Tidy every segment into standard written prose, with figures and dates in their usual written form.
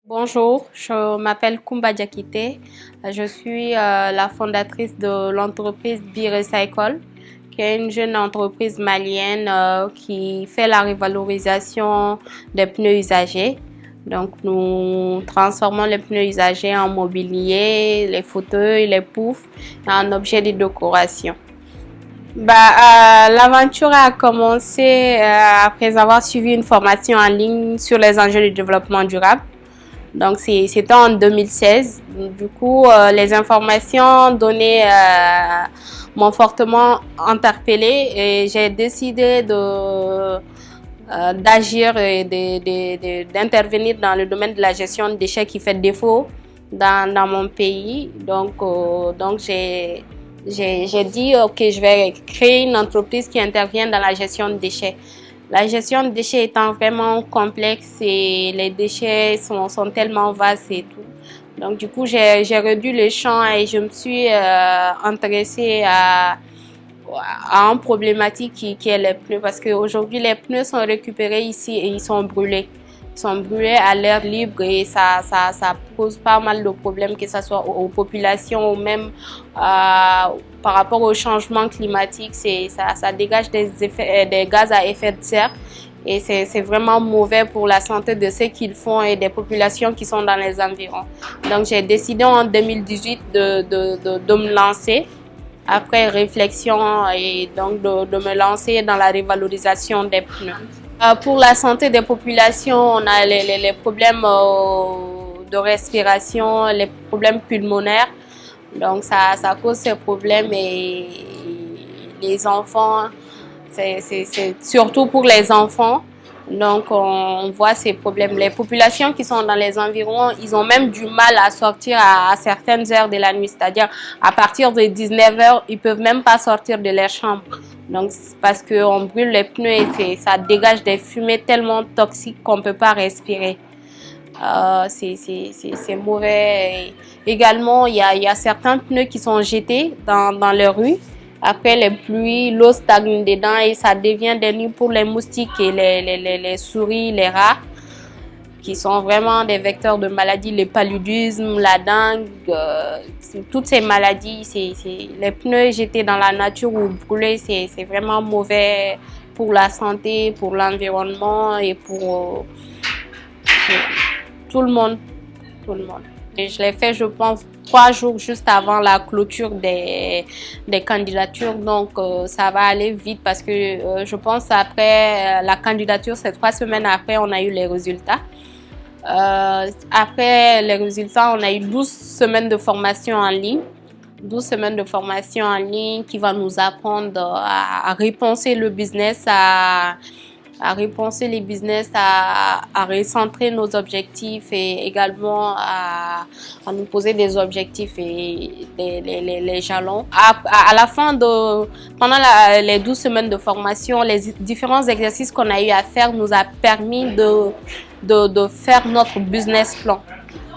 Bonjour, je m'appelle Kumba Diakité. Je suis la fondatrice de l'entreprise B-Recycle, qui est une jeune entreprise malienne qui fait la revalorisation des pneus usagés. Donc, nous transformons les pneus usagés en mobilier, les fauteuils, les poufs, en objets de décoration. L'aventure a commencé après avoir suivi une formation en ligne sur les enjeux du développement durable. Donc, c'était en 2016. Du coup, les informations données m'ont fortement interpellée et j'ai décidé d'agir et d'intervenir dans le domaine de la gestion de déchets qui fait défaut dans mon pays. Donc j'ai dit, OK, je vais créer une entreprise qui intervient dans la gestion de déchets. La gestion de déchets étant vraiment complexe et les déchets sont tellement vastes et tout. Donc, du coup, j'ai réduit le champ et je me suis intéressée à une problématique qui est les pneus. Parce qu'aujourd'hui, les pneus sont récupérés ici et ils sont brûlés. Ils sont brûlés à l'air libre et ça pose pas mal de problèmes, que ce soit aux populations ou même par rapport au changement climatique. Ça dégage des gaz à effet de serre et c'est vraiment mauvais pour la santé de ceux qui le font et des populations qui sont dans les environs. Donc j'ai décidé en 2018 de me lancer après réflexion et donc de me lancer dans la revalorisation des pneus. Pour la santé des populations, on a les problèmes de respiration, les problèmes pulmonaires. Donc ça cause ces problèmes et les enfants, c'est surtout pour les enfants. Donc on voit ces problèmes. Les populations qui sont dans les environs, ils ont même du mal à sortir à certaines heures de la nuit. C'est-à-dire à partir de 19h, ils peuvent même pas sortir de leur chambre. Donc parce qu'on brûle les pneus et ça dégage des fumées tellement toxiques qu'on ne peut pas respirer. C'est mauvais. Également, il y a certains pneus qui sont jetés dans les rues. Après les pluies, l'eau stagne dedans et ça devient des nids pour les moustiques et les souris, les rats, qui sont vraiment des vecteurs de maladies, le paludisme, la dengue, toutes ces maladies. Les pneus jetés dans la nature ou brûlés, c'est vraiment mauvais pour la santé, pour l'environnement et pour tout le monde. Et je l'ai fait, je pense, 3 jours juste avant la clôture des candidatures. Donc, ça va aller vite parce que je pense après la candidature, c'est 3 semaines après, on a eu les résultats. Après les résultats, on a eu 12 semaines de formation en ligne. 12 semaines de formation en ligne qui va nous apprendre à repenser le business, à recentrer nos objectifs et également à nous poser des objectifs et les jalons. À la fin pendant les 12 semaines de formation, les différents exercices qu'on a eu à faire nous a permis de faire notre business plan.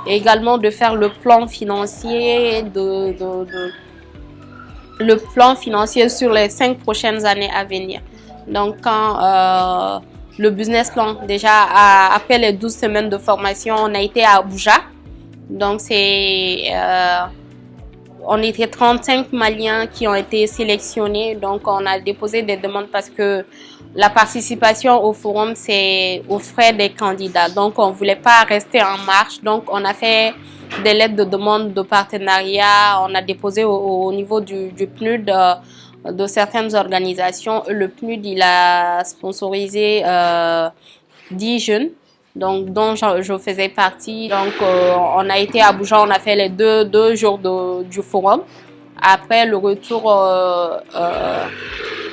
Et également de faire le plan financier, le plan financier sur les 5 prochaines années à venir. Donc, quand le business plan, déjà après les 12 semaines de formation, on a été à Abuja. Donc, on était 35 Maliens qui ont été sélectionnés. Donc, on a déposé des demandes parce que la participation au forum, c'est aux frais des candidats. Donc, on ne voulait pas rester en marche. Donc, on a fait des lettres de demande de partenariat. On a déposé au niveau du PNUD de certaines organisations. Le PNUD, il a sponsorisé 10 jeunes, donc, dont je faisais partie. Donc, on a été à Abuja, on a fait les deux jours du forum. Après le retour,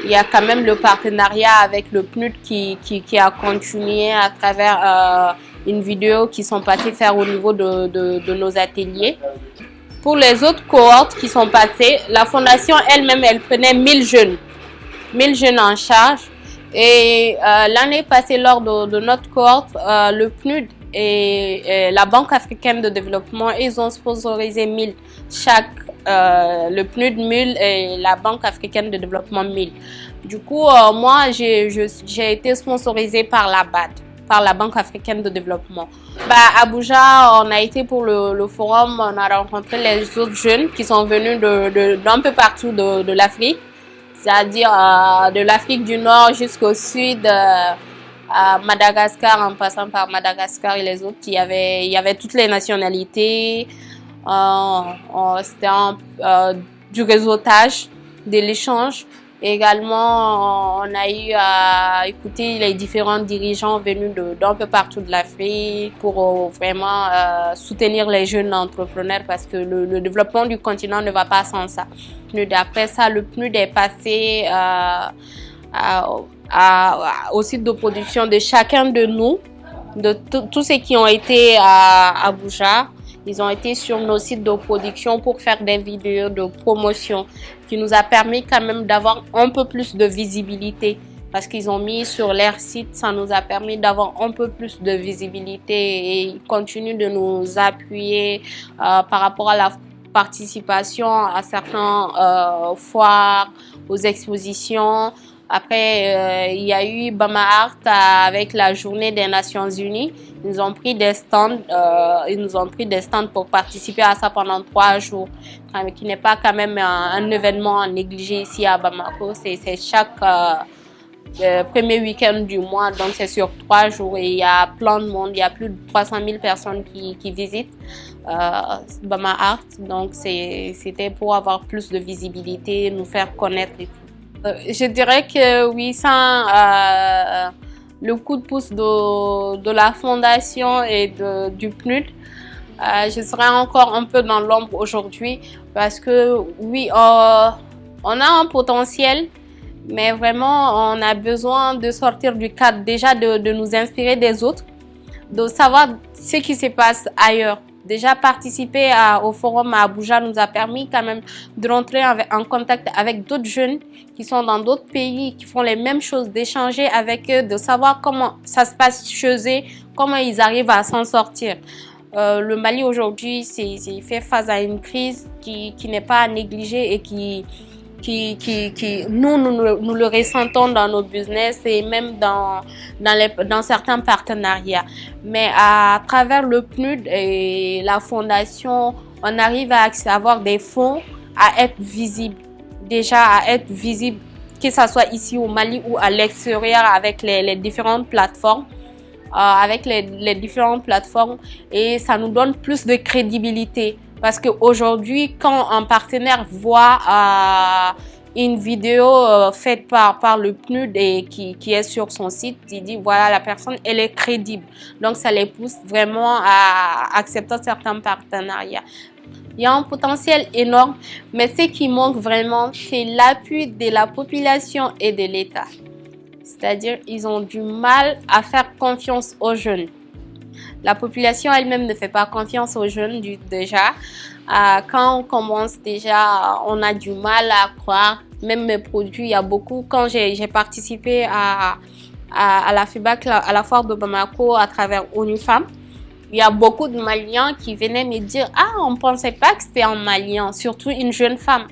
il y a quand même le partenariat avec le PNUD qui a continué à travers une vidéo qu'ils sont passés faire au niveau de nos ateliers. Pour les autres cohortes qui sont passées, la fondation elle-même, elle prenait 1000 jeunes en charge. Et l'année passée, lors de notre cohorte, le PNUD et la Banque africaine de développement, ils ont sponsorisé 1000 chaque. Le PNUD 1000 et la Banque africaine de développement 1000. Du coup, moi, j'ai été sponsorisée par la BAD. par la Banque africaine de développement. À Abuja, on a été pour le forum, on a rencontré les autres jeunes qui sont venus d'un peu partout de l'Afrique, c'est-à-dire de l'Afrique du Nord jusqu'au sud, à Madagascar, en passant par Madagascar et les autres. Il y avait toutes les nationalités. C'était du réseautage, de l'échange. Également, on a eu à écouter les différents dirigeants venus d'un peu partout de l'Afrique pour vraiment soutenir les jeunes entrepreneurs parce que le développement du continent ne va pas sans ça. Après ça, le PNUD est passé au site de production de chacun de nous, de tous ceux qui ont été à Abuja. Ils ont été sur nos sites de production pour faire des vidéos de promotion qui nous a permis quand même d'avoir un peu plus de visibilité parce qu'ils ont mis sur leur site, ça nous a permis d'avoir un peu plus de visibilité et ils continuent de nous appuyer par rapport à la participation à certains foires, aux expositions. Après, il y a eu Bama Art avec la journée des Nations Unies. Ils nous ont pris des stands, pour participer à ça pendant 3 jours, qui n'est pas quand même un événement à négliger ici à Bamako. C'est chaque premier week-end du mois, donc c'est sur 3 jours et il y a plein de monde. Il y a plus de 300 000 personnes qui visitent Bama Art. Donc c'était pour avoir plus de visibilité, nous faire connaître et tout. Je dirais que oui, sans le coup de pouce de la fondation et du PNUD, je serais encore un peu dans l'ombre aujourd'hui parce que oui, on a un potentiel, mais vraiment on a besoin de sortir du cadre, déjà de nous inspirer des autres, de savoir ce qui se passe ailleurs. Déjà participer au forum à Abuja nous a permis quand même de rentrer en contact avec d'autres jeunes qui sont dans d'autres pays, qui font les mêmes choses, d'échanger avec eux, de savoir comment ça se passe chez eux, comment ils arrivent à s'en sortir. Le Mali aujourd'hui, il fait face à une crise qui n'est pas à négliger et qui nous le ressentons dans nos business et même dans certains partenariats. Mais à travers le PNUD et la fondation, on arrive à avoir des fonds, à être visible. Déjà à être visible, que ce soit ici au Mali ou à l'extérieur avec les différentes plateformes. Et ça nous donne plus de crédibilité. Parce qu'aujourd'hui, quand un partenaire voit une vidéo faite par le PNUD et qui est sur son site, il dit voilà, la personne, elle est crédible. Donc, ça les pousse vraiment à accepter certains partenariats. Il y a un potentiel énorme, mais ce qui manque vraiment, c'est l'appui de la population et de l'État. C'est-à-dire, ils ont du mal à faire confiance aux jeunes. La population elle-même ne fait pas confiance aux jeunes déjà. Quand on commence déjà, on a du mal à croire. Même mes produits, il y a beaucoup. Quand j'ai participé à la FIBAC, à la foire de Bamako à travers ONU Femmes, il y a beaucoup de Maliens qui venaient me dire « Ah, on ne pensait pas que c'était un Malien, surtout une jeune femme. »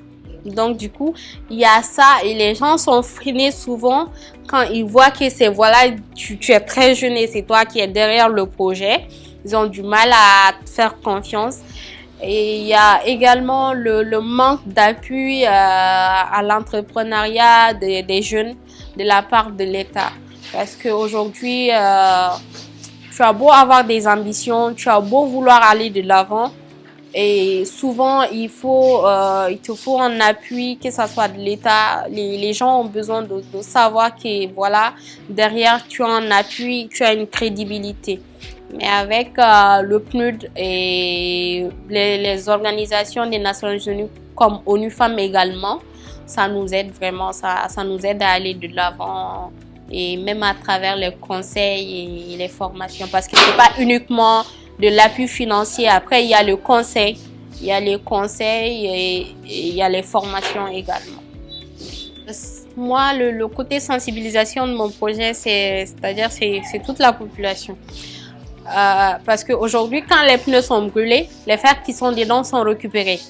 Donc, du coup, il y a ça et les gens sont freinés souvent quand ils voient que c'est voilà, tu es très jeune et c'est toi qui es derrière le projet. Ils ont du mal à te faire confiance. Et il y a également le manque d'appui à l'entrepreneuriat des jeunes de la part de l'État. Parce qu'aujourd'hui, tu as beau avoir des ambitions, tu as beau vouloir aller de l'avant, et souvent il te faut un appui, que ce soit de l'État. Les gens ont besoin de savoir que voilà, derrière tu as un appui, tu as une crédibilité. Mais avec le PNUD et les organisations des Nations Unies comme ONU Femmes également, ça nous aide vraiment, ça nous aide à aller de l'avant. Et même à travers les conseils et les formations, parce que ce n'est pas uniquement de l'appui financier. Après, il y a le conseil, il y a les conseils et il y a les formations également. Moi, le côté sensibilisation de mon projet, c'est-à-dire c'est toute la population. Parce qu'aujourd'hui, quand les pneus sont brûlés, les fers qui sont dedans sont récupérés.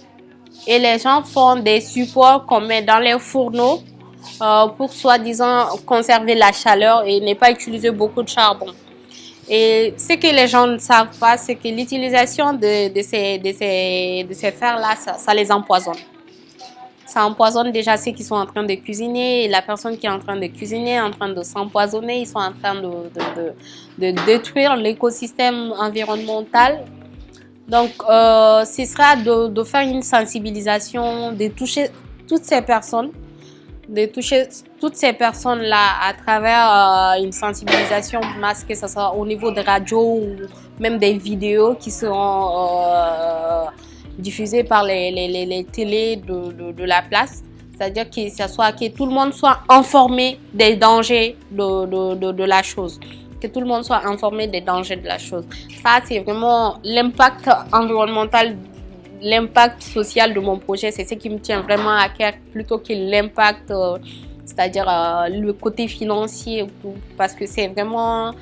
Et les gens font des supports qu'on met dans les fourneaux pour soi-disant conserver la chaleur et ne pas utiliser beaucoup de charbon. Et ce que les gens ne savent pas, c'est que l'utilisation de ces fers-là, ça les empoisonne. Ça empoisonne déjà ceux qui sont en train de cuisiner. Et la personne qui est en train de cuisiner, en train de s'empoisonner, ils sont en train de détruire l'écosystème environnemental. Donc, ce sera de faire une sensibilisation, de toucher toutes ces personnes, là à travers une sensibilisation masse, que ce soit au niveau de radio ou même des vidéos qui seront diffusées par les télés de la place. C'est-à-dire que tout le monde soit informé des dangers de la chose. Que tout le monde soit informé des dangers de la chose. Ça, c'est vraiment l'impact environnemental, l'impact social de mon projet. C'est ce qui me tient vraiment à cœur plutôt que l'impact, c'est-à-dire le côté financier. Parce que c'est vraiment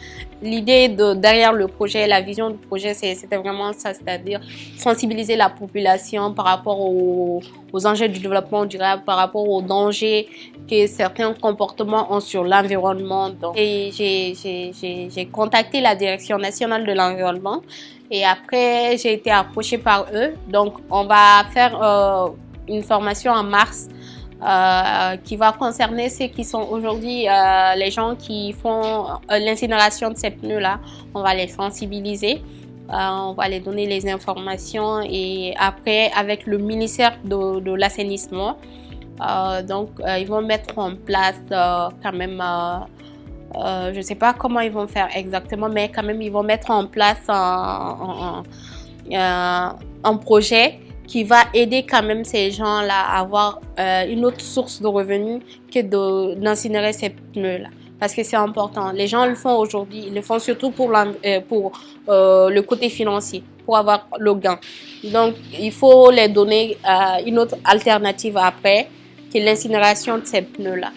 l'idée derrière le projet, la vision du projet, c'était vraiment ça, c'est-à-dire sensibiliser la population par rapport aux enjeux du développement durable, par rapport aux dangers que certains comportements ont sur l'environnement. Et j'ai contacté la Direction nationale de l'environnement et après j'ai été approchée par eux. Donc on va faire une formation en mars qui va concerner ceux qui sont aujourd'hui les gens qui font l'incinération de ces pneus-là. On va les sensibiliser. On va les donner les informations et après avec le ministère de l'assainissement, ils vont mettre en place quand même, je ne sais pas comment ils vont faire exactement, mais quand même ils vont mettre en place un projet qui va aider quand même ces gens-là à avoir une autre source de revenus que d'incinérer ces pneus-là. Parce que c'est important. Les gens le font aujourd'hui, ils le font surtout pour le côté financier, pour avoir le gain. Donc, il faut les donner une autre alternative après que l'incinération de ces pneus-là.